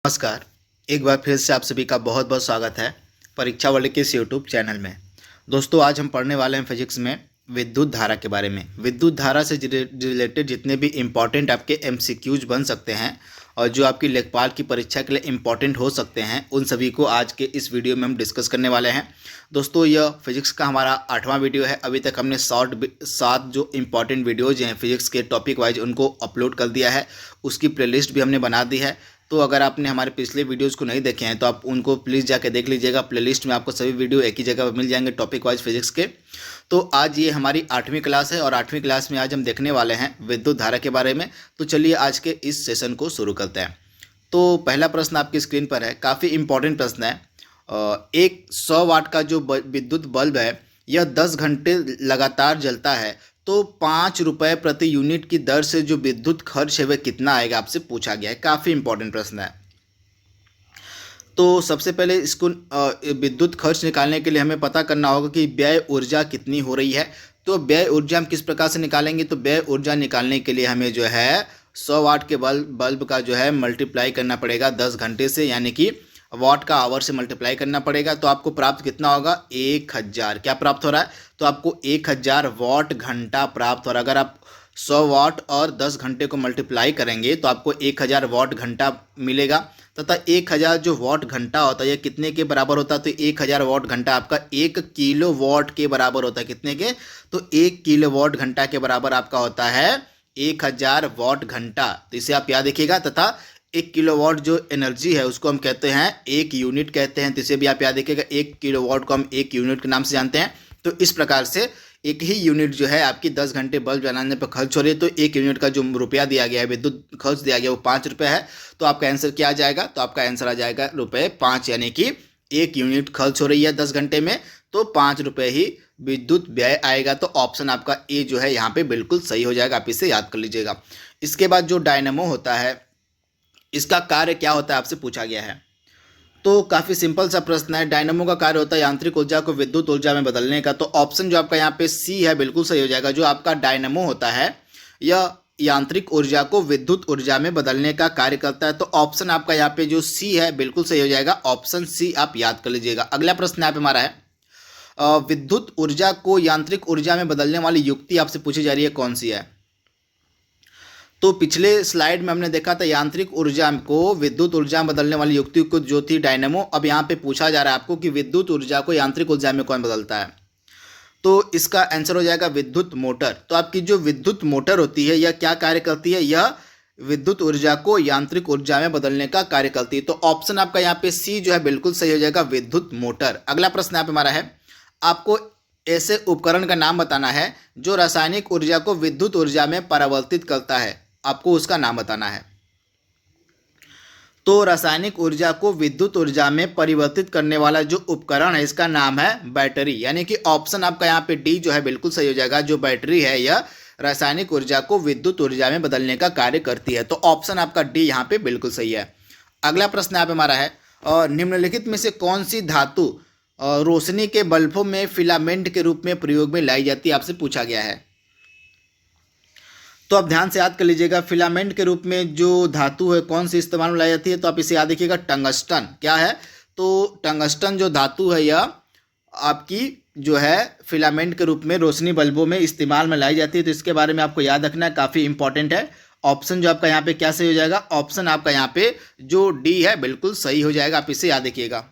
नमस्कार। एक बार फिर से आप सभी का बहुत बहुत स्वागत है परीक्षा वर्ल्ड के इस यूट्यूब चैनल में। दोस्तों, आज हम पढ़ने वाले हैं फिजिक्स में विद्युत धारा के बारे में। विद्युत धारा से रिलेटेड जितने भी इम्पॉर्टेंट आपके एमसीक्यूज बन सकते हैं और जो आपकी लेखपाल की परीक्षा के लिए इम्पॉर्टेंट हो सकते हैं, उन सभी को आज के इस वीडियो में हम डिस्कस करने वाले हैं। दोस्तों, यह फिजिक्स का हमारा 8वां वीडियो है। अभी तक हमने 7 जो इम्पॉर्टेंट वीडियोज हैं फिजिक्स के टॉपिक वाइज, उनको अपलोड कर दिया है। उसकी प्लेलिस्ट भी हमने बना दी है। तो अगर आपने हमारे पिछले वीडियोज़ को नहीं देखे हैं तो आप उनको प्लीज़ जाके देख लीजिएगा। प्लेलिस्ट में आपको सभी वीडियो एक ही जगह पर मिल जाएंगे टॉपिक वाइज फिजिक्स के। तो आज ये हमारी 8वीं क्लास है और 8वीं क्लास में आज हम देखने वाले हैं विद्युत धारा के बारे में। तो चलिए आज के इस सेशन को शुरू करते हैं। तो पहला प्रश्न आपकी स्क्रीन पर है, काफ़ी इंपॉर्टेंट प्रश्न है। एक 100 वाट का जो विद्युत बल्ब है यह 10 घंटे लगातार जलता है, तो 5 रुपये प्रति यूनिट की दर से जो विद्युत खर्च है वह कितना आएगा, आपसे पूछा गया है। काफ़ी इंपॉर्टेंट प्रश्न है। तो सबसे पहले इसको विद्युत खर्च निकालने के लिए हमें पता करना होगा कि व्यय ऊर्जा कितनी हो रही है। तो व्यय ऊर्जा हम किस प्रकार से निकालेंगे, तो व्यय ऊर्जा निकालने के लिए हमें जो है 100 वाट के बल्ब का जो है मल्टीप्लाई करना पड़ेगा 10 घंटे से, यानी कि वाट का आवर से मल्टीप्लाई करना पड़ेगा। तो आपको प्राप्त कितना होगा, 1000। क्या प्राप्त हो रहा है, तो आपको 1000 वाट घंटा प्राप्त हो रहा है। अगर आप 100 वाट और 10 घंटे को मल्टीप्लाई करेंगे तो आपको 1000 वाट घंटा मिलेगा। तथा 1000 जो वाट घंटा होता है यह कितने के बराबर होता है, तो 1000 वाट घंटा आपका 1 किलो वाट के बराबर होता है। कितने के, तो 1 किलो वाट घंटा के बराबर आपका होता है 1000 वाट घंटा। तो इसे आप याद रखिएगा। तथा 1 किलोवाट जो एनर्जी है उसको हम कहते हैं 1 यूनिट कहते हैं। तो इसे भी आप याद रखिएगा, 1 किलोवाट को हम 1 यूनिट के नाम से जानते हैं। तो इस प्रकार से एक ही यूनिट जो है आपकी 10 घंटे बल्ब जलाने पर खर्च हो रही है, तो 1 यूनिट का जो रुपया दिया गया है, विद्युत खर्च दिया गया, वो 5 रुपये है। तो आपका आंसर क्या आ जाएगा, तो आपका आंसर आ जाएगा ₹5, यानी कि 1 यूनिट खर्च हो रही है 10 घंटे में, तो 5 रुपये ही विद्युत व्यय आएगा। तो ऑप्शन आपका ए जो है यहाँ पे बिल्कुल सही हो जाएगा। आप इसे याद कर लीजिएगा। इसके बाद जो डायनेमो होता है, इसका कार्य क्या होता है, आपसे पूछा गया है। तो काफ़ी सिंपल सा प्रश्न है। डायनेमो का कार्य होता है यांत्रिक ऊर्जा को विद्युत ऊर्जा में बदलने का। तो ऑप्शन जो आपका यहाँ पे सी है बिल्कुल सही हो जाएगा। जो आपका डायनेमो होता है यह यांत्रिक ऊर्जा को विद्युत ऊर्जा में बदलने का कार्य करता है। तो ऑप्शन आपका यहाँ पे जो सी है बिल्कुल सही हो जाएगा। ऑप्शन सी आप याद कर लीजिएगा। अगला प्रश्न यहाँ पे हमारा है, विद्युत ऊर्जा को यांत्रिक ऊर्जा में बदलने वाली युक्ति आपसे पूछी जा रही है, कौन सी है। तो पिछले स्लाइड में हमने देखा था यांत्रिक ऊर्जा को विद्युत ऊर्जा में बदलने वाली युक्ति को जो थी डायनेमो। अब यहाँ पे पूछा जा रहा है आपको कि विद्युत ऊर्जा को यांत्रिक ऊर्जा में कौन बदलता है। तो इसका आंसर हो जाएगा विद्युत मोटर। तो आपकी जो विद्युत मोटर होती है यह क्या कार्य करती है, यह विद्युत ऊर्जा को यांत्रिक ऊर्जा में बदलने का कार्य करती है। तो ऑप्शन आपका यहाँ पे सी जो है बिल्कुल सही हो जाएगा, विद्युत मोटर। अगला प्रश्न यहाँ पे हमारा है, आपको ऐसे उपकरण का नाम बताना है जो रासायनिक ऊर्जा को विद्युत ऊर्जा में परिवर्तित करता है। आपको उसका नाम बताना है। तो रासायनिक ऊर्जा को विद्युत ऊर्जा में परिवर्तित करने वाला जो उपकरण है इसका नाम है बैटरी, यानी कि ऑप्शन आपका यहाँ पे डी जो है बिल्कुल सही हो जाएगा। जो बैटरी है यह रासायनिक ऊर्जा को विद्युत ऊर्जा में बदलने का कार्य करती है। तो ऑप्शन आपका डी यहाँ पे बिल्कुल सही है। अगला प्रश्न यहाँ पे हमारा है, निम्नलिखित में से कौन सी धातु रोशनी के बल्बों में फिलामेंट के रूप में प्रयोग में लाई जाती है, आपसे पूछा गया है। तो आप ध्यान से याद कर लीजिएगा, फिलामेंट के रूप में जो धातु है कौन सी इस्तेमाल में लाई जाती है। तो आप इसे याद रखिएगा, टंगस्टन। क्या है, तो टंगस्टन जो धातु है यह आपकी जो है फिलामेंट के रूप में रोशनी बल्बों में इस्तेमाल में लाई जाती है। तो इसके बारे में आपको याद रखना है, काफ़ी इंपॉर्टेंट है। ऑप्शन जो आपका यहाँ पे क्या सही हो जाएगा, ऑप्शन आपका यहाँ पे जो डी है बिल्कुल सही हो जाएगा। आप इसे याद रखिएगा।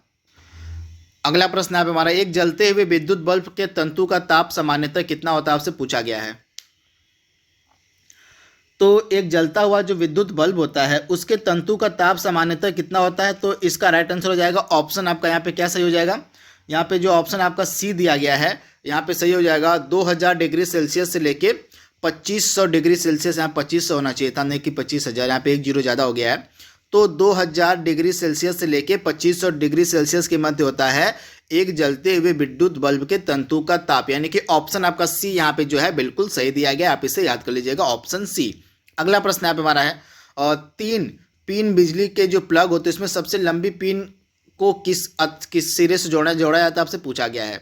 अगला प्रश्न यहाँ पे हमारा, एक जलते हुए विद्युत बल्ब के तंतु का ताप सामान्यतः कितना होता है, आपसे पूछा गया है। तो एक जलता हुआ जो विद्युत बल्ब होता है उसके तंतु का ताप सामान्यतः कितना होता है। तो इसका राइट आंसर हो जाएगा ऑप्शन आपका यहाँ पे क्या सही हो जाएगा, यहाँ पे जो ऑप्शन आपका सी दिया गया है यहाँ पे सही हो जाएगा। 2000 डिग्री सेल्सियस से लेके 2500 डिग्री सेल्सियस, यहाँ 2500 होना चाहिए था, नहीं कि 25,000, यहाँ पे 1 जीरो ज़्यादा हो गया है। तो 2000 डिग्री सेल्सियस से लेके 2500 डिग्री सेल्सियस के मध्य होता है एक जलते हुए विद्युत बल्ब के तंतु का ताप, यानी कि ऑप्शन आपका सी यहाँ पे जो है बिल्कुल सही दिया गया। आप इसे याद कर लीजिएगा, ऑप्शन सी। अगला प्रश्न यहाँ पे हमारा है, और 3 पिन बिजली के जो प्लग होते हैं उसमें सबसे लंबी पिन को किस सिरे से जोड़ा जाता है, आपसे पूछा गया है।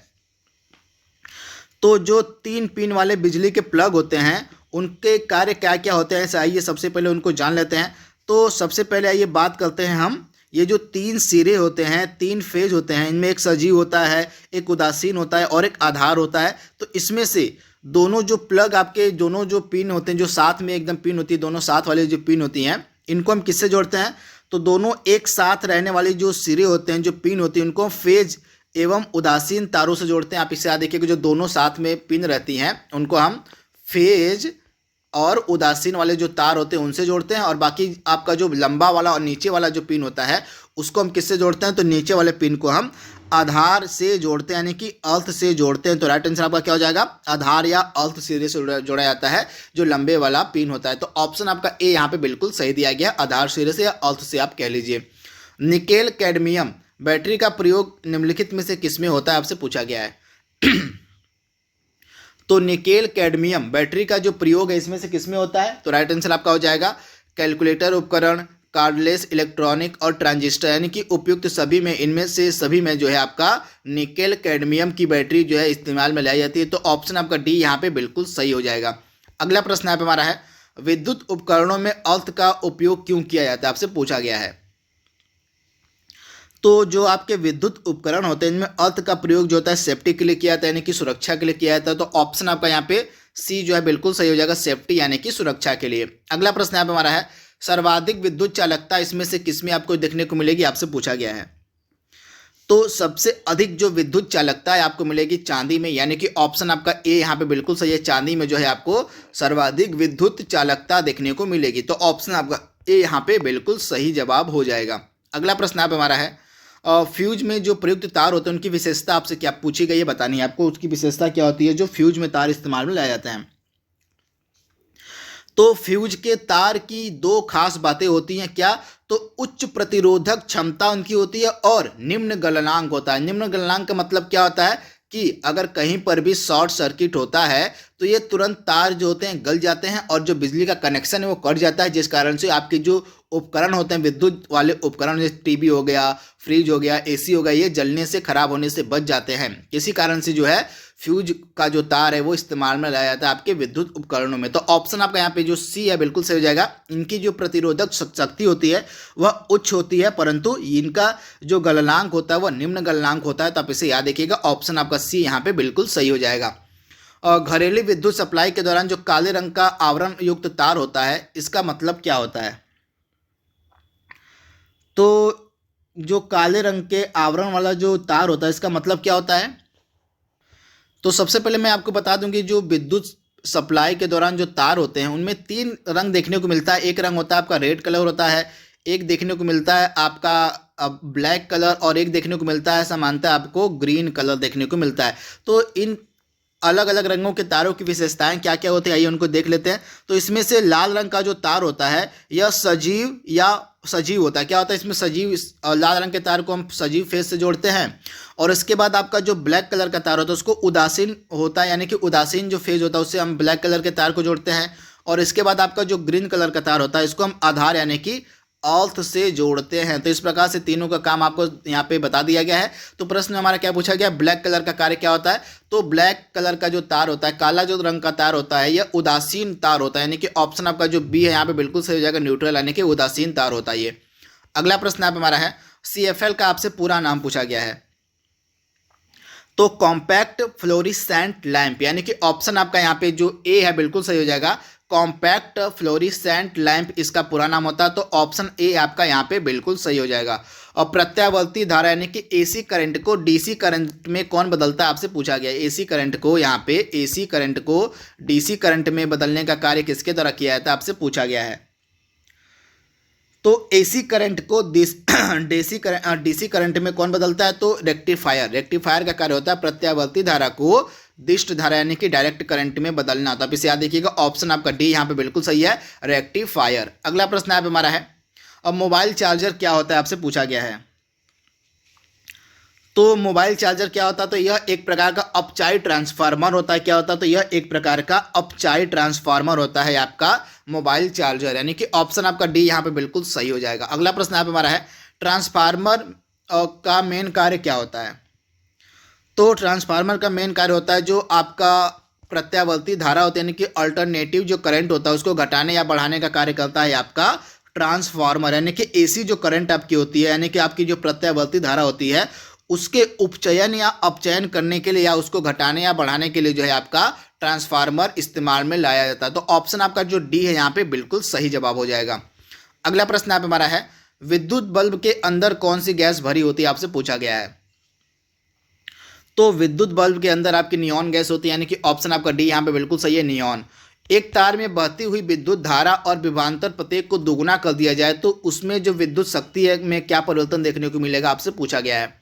तो जो 3 पिन वाले बिजली के प्लग होते हैं उनके कार्य क्या क्या होते हैं, आइए सबसे पहले उनको जान लेते हैं। तो सबसे पहले आइए बात करते हैं हम ये जो 3 सिरे होते हैं, 3 फेज होते हैं, इनमें एक सजीव होता है, एक उदासीन होता है और एक आधार होता है। तो इसमें से दोनों जो प्लग आपके दोनों जो पिन होते हैं, जो साथ में एकदम पिन होती है, दोनों साथ वाली जो पिन होती हैं, इनको हम किससे जोड़ते हैं? तो दोनों एक साथ रहने वाली जो सिरे होते हैं, जो पिन होती हैं, उनको फेज एवं उदासीन तारों से जोड़ते हैं। आप इससे याद देखिए कि जो दोनों साथ में पिन रहती हैं उनको हम फेज और उदासीन वाले जो तार होते हैं उनसे जोड़ते हैं, और बाकी आपका जो लंबा वाला और नीचे वाला जो पिन होता है उसको हम किससे जोड़ते हैं? तो नीचे वाले पिन को हम आधार से जोड़ते हैं, यानी कि अर्थ से जोड़ते हैं। तो राइट आंसर आपका क्या हो जाएगा? आधार या अर्थ सिरे से जोड़ा जाता है जो लंबे वाला पिन होता है। तो ऑप्शन आपका ए यहाँ पे बिल्कुल सही दिया गया, आधार सिरे से या अर्थ से आप कह लीजिए। निकेल कैडमियम बैटरी का प्रयोग निम्नलिखित में से किसमें होता है, आपसे पूछा गया है। तो निकेल कैडमियम बैटरी का जो प्रयोग है इसमें से किसमें होता है? तो राइट आंसर आपका हो जाएगा कैलकुलेटर उपकरण, कार्डलेस इलेक्ट्रॉनिक और ट्रांजिस्टर, यानी कि उपयुक्त सभी में, इनमें से सभी में जो है आपका निकेल कैडमियम की बैटरी जो है इस्तेमाल में लाई जाती है। तो ऑप्शन आपका डी यहाँ पे बिल्कुल सही हो जाएगा। अगला प्रश्न यहाँ पे हमारा है, विद्युत उपकरणों में अर्थ का उपयोग क्यों किया जाता है, आपसे पूछा गया है। तो जो आपके विद्युत उपकरण होते हैं इनमें अर्थ का प्रयोग जो होता है सेफ्टी के लिए किया जाता है, यानी कि सुरक्षा के लिए किया जाता है। तो ऑप्शन आपका यहाँ पे सी जो है बिल्कुल सही हो जाएगा, सेफ्टी यानी कि सुरक्षा के लिए। अगला प्रश्न यहाँ पे हमारा है, सर्वाधिक विद्युत चालकता इसमें से किसमें आपको देखने को मिलेगी, आपसे पूछा गया है। तो सबसे अधिक जो विद्युत चालकता है आपको मिलेगी चांदी में, यानी कि ऑप्शन आपका ए यहाँ पे बिल्कुल सही है, चांदी में जो है आपको सर्वाधिक विद्युत चालकता देखने को मिलेगी। तो ऑप्शन आपका ए यहाँ पे बिल्कुल सही जवाब हो जाएगा। अगला प्रश्न यहाँ पे हमारा है, फ्यूज में जो प्रयुक्त तार होते हैं उनकी विशेषता आपसे क्या पूछी गई है, बतानी है आपको। उसकी विशेषता क्या होती है जो फ्यूज में तार इस्तेमाल में लाए जाते हैं? तो फ्यूज के तार की 2 खास बातें होती हैं, क्या? तो उच्च प्रतिरोधक क्षमता उनकी होती है और निम्न गलनांक होता है। निम्न गलनांक का मतलब क्या होता है कि अगर कहीं पर भी शॉर्ट सर्किट होता है तो ये तुरंत तार जो होते हैं गल जाते हैं और जो बिजली का कनेक्शन है वो कट जाता है, जिस कारण से आपके जो उपकरण होते हैं विद्युत वाले उपकरण, जैसे टीवी हो गया, फ्रिज हो गया, एसी हो गया, ये जलने से, खराब होने से बच जाते हैं। इसी कारण से जो है फ्यूज का जो तार है वो इस्तेमाल में लाया जाता है आपके विद्युत उपकरणों में। तो ऑप्शन आपका यहाँ पे जो सी है बिल्कुल सही हो जाएगा। इनकी जो प्रतिरोधक शक्ति होती है वह उच्च होती है, परंतु इनका जो गलनांक होता है वह निम्न गलनांक होता है। तो आप इसे याद रखिएगा, ऑप्शन आपका सी यहाँ पे बिल्कुल सही हो जाएगा। और घरेलू विद्युत सप्लाई के दौरान जो काले रंग का आवरण युक्त तार होता है इसका मतलब क्या होता है? तो जो काले रंग के आवरण वाला जो तार होता है इसका मतलब क्या होता है? तो सबसे पहले मैं आपको बता दूं कि जो विद्युत सप्लाई के दौरान जो तार होते हैं उनमें 3 रंग देखने को मिलता है। एक रंग होता है आपका रेड कलर होता है, एक देखने को मिलता है आपका ब्लैक कलर, और एक देखने को मिलता है सामान्यतः आपको ग्रीन कलर देखने को मिलता है। तो इन अलग अलग रंगों के तारों की विशेषताएं क्या क्या होती है आइए उनको देख लेते हैं। तो इसमें से लाल रंग का जो तार होता है यह सजीव होता है। क्या होता है इसमें? सजीव। लाल रंग के तार को हम सजीव फेज से जोड़ते हैं। और इसके बाद आपका जो ब्लैक कलर का तार होता है उसको उदासीन होता है, यानी कि उदासीन जो फेज होता है उससे हम ब्लैक कलर के तार को जोड़ते हैं। और इसके बाद आपका जो ग्रीन कलर का तार होता है इसको हम आधार यानी कि अर्थ से जोड़ते हैं। तो इस प्रकार से तीनों का काम आपको यहाँ पे बता दिया गया है। तो प्रश्न हमारा क्या पूछा गया, ब्लैक कलर का कार्य क्या होता है? तो ब्लैक कलर का जो तार होता है, काला जो रंग का तार होता है यह उदासीन तार होता है, यानी कि ऑप्शन आपका जो बी है यहाँ पे बिल्कुल सही हो जाएगा, न्यूट्रल यानी कि उदासीन तार होता है ये। अगला प्रश्न यहाँ पे हमारा है, CFL का आपसे पूरा नाम पूछा गया है। तो कॉम्पैक्ट फ्लोरिसेंट लैंप, यानी कि ऑप्शन आपका यहाँ पे जो ए है बिल्कुल सही हो जाएगा, कॉम्पैक्ट फ्लोरिसेंट लैंप इसका पूरा नाम होता है। तो ऑप्शन ए आपका यहाँ पे बिल्कुल सही हो जाएगा। और प्रत्यावर्ती धारा यानी कि AC करंट को DC करंट में कौन बदलता है, आपसे पूछा गया है। AC करंट को यहाँ पे AC करंट को DC करंट में बदलने का कार्य किसके द्वारा किया जाता है, आपसे पूछा गया है। तो AC करंट को DC करंट में कौन बदलता है? तो रेक्टिफायर का कार्य होता है प्रत्यावर्ती धारा को दिष्ट धारा यानी कि डायरेक्ट करंट में बदलना। तो आप इसे याद देखिएगा, ऑप्शन आपका डी यहाँ पे बिल्कुल सही है, रेक्टिफायर। अगला प्रश्न यहाँ पे हमारा है, अब मोबाइल चार्जर क्या होता है, आपसे पूछा गया है। तो मोबाइल चार्जर क्या होता है? तो यह एक प्रकार का अपचाई ट्रांसफार्मर होता है। क्या होता है? तो यह एक प्रकार का अपचाई ट्रांसफार्मर होता है आपका मोबाइल चार्जर, यानी कि ऑप्शन आपका डी यहाँ पे बिल्कुल सही हो जाएगा। अगला प्रश्न यहाँ पे हमारा है, ट्रांसफार्मर का मेन कार्य क्या होता है? तो ट्रांसफार्मर का मेन कार्य होता है जो आपका प्रत्यावर्ती धारा होती है, यानी कि अल्टरनेटिव जो करंट होता है उसको घटाने या बढ़ाने का कार्य करता है आपका ट्रांसफार्मर यानी कि एसी जो करंट आपकी होती है, यानी कि आपकी जो प्रत्यावर्ती धारा होती है, उसके उपचयन या अपचयन करने के लिए या उसको घटाने या बढ़ाने के लिए जो है आपका ट्रांसफार्मर इस्तेमाल में लाया जाता है। तो ऑप्शन आपका जो डी है यहाँ पे बिल्कुल सही जवाब हो जाएगा। अगला प्रश्न यहाँ पे हमारा है, विद्युत बल्ब के अंदर कौन सी गैस भरी होती है, आपसे पूछा गया है। तो विद्युत बल्ब के अंदर आपकी नियॉन गैस होती है, यानी कि ऑप्शन आपका डी यहाँ पे बिल्कुल सही है, नियॉन। एक तार में बहती हुई विद्युत धारा और विभवांतर प्रत्येक को दुगुना कर दिया जाए तो उसमें जो विद्युत शक्ति है में क्या परिवर्तन देखने को मिलेगा, आपसे पूछा गया है।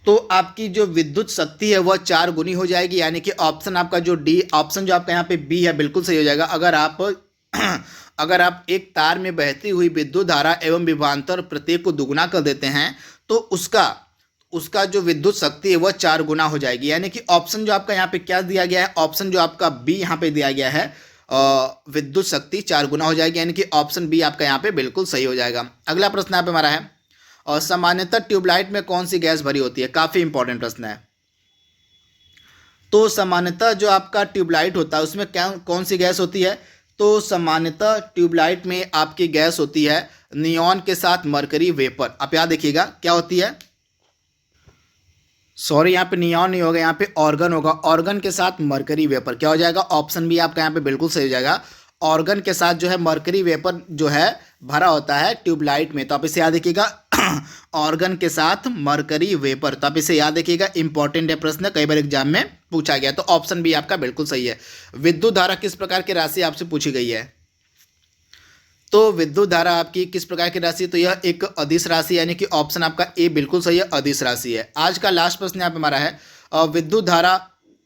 तो आपकी जो विद्युत शक्ति है वह 4 गुनी हो जाएगी, यानी कि ऑप्शन आपका जो डी, ऑप्शन जो आपका यहाँ पे बी है बिल्कुल सही हो जाएगा। अगर आप एक तार में बहती हुई विद्युत धारा एवं विभवांतर प्रत्येक को दुगुना कर देते हैं तो उसका जो विद्युत शक्ति है वह 4 गुना हो जाएगी, यानी कि ऑप्शन जो आपका यहाँ पे क्या दिया गया है, ऑप्शन जो आपका बी यहाँ पे दिया गया है, विद्युत शक्ति 4 गुना हो जाएगी, यानी कि ऑप्शन बी आपका यहाँ पे बिल्कुल सही हो जाएगा। अगला प्रश्न यहाँ पे हमारा है, और सामान्यतः ट्यूबलाइट में कौन सी गैस भरी होती है, काफी इंपॉर्टेंट प्रश्न है। तो सामान्यतः जो आपका ट्यूबलाइट होता है उसमें क्या कौन सी गैस होती है, तो सामान्यतः ट्यूबलाइट में आपकी गैस होती है नियॉन के साथ मरकरी वेपर। आप याद देखिएगा क्या होती है, सॉरी यहाँ पे नियॉन नहीं होगा, यहाँ पे ऑर्गन होगा, ऑर्गन के साथ मरकरी वेपर। क्या हो जाएगा, ऑप्शन बी आपका यहाँ पे बिल्कुल सही हो जाएगा। ऑर्गन के साथ जो है मरकरी वेपर जो है भरा होता है ट्यूबलाइट में। तो आप इसे याद रखिएगा, ऑर्गन के साथ मरकरी वेपर। तो आप इसे याद रखिएगा, इंपॉर्टेंट है प्रश्न, कई बार एग्जाम में पूछा गया। तो ऑप्शन बी आपका बिल्कुल सही है। विद्युत धारा किस प्रकार की राशि आपसे पूछी गई है, तो विद्युत धारा आपकी किस प्रकार की राशि, तो यह एक अदिश राशि, यानी कि ऑप्शन आपका ए बिल्कुल सही है, अदिश राशि है। आज का लास्ट प्रश्न यहाँ पे हमारा है, विद्युत धारा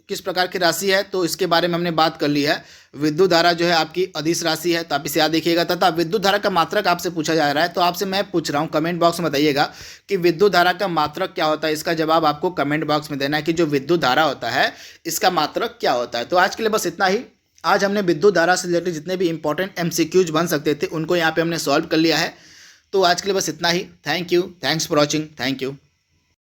किस प्रकार की राशि है, तो इसके बारे में हमने बात कर ली है। विद्युत धारा जो है आपकी अदिश राशि है, तो आप इसे याद देखिएगा। तथा विद्युत धारा का मात्रक आपसे पूछा जा रहा है, तो आपसे मैं पूछ रहा हूँ, कमेंट बॉक्स में बताइएगा कि विद्युत धारा का मात्रक क्या होता है। इसका जवाब आपको कमेंट बॉक्स में देना है कि जो विद्युत धारा होता है इसका मात्रक क्या होता है। तो आज के लिए बस इतना ही। आज हमने विद्युत धारा से रिलेटेड जितने भी इंपॉर्टेंट MCQs बन सकते थे उनको यहाँ पे हमने सॉल्व कर लिया है। तो आज के लिए बस इतना ही। Thank you, thanks for watching, thank you.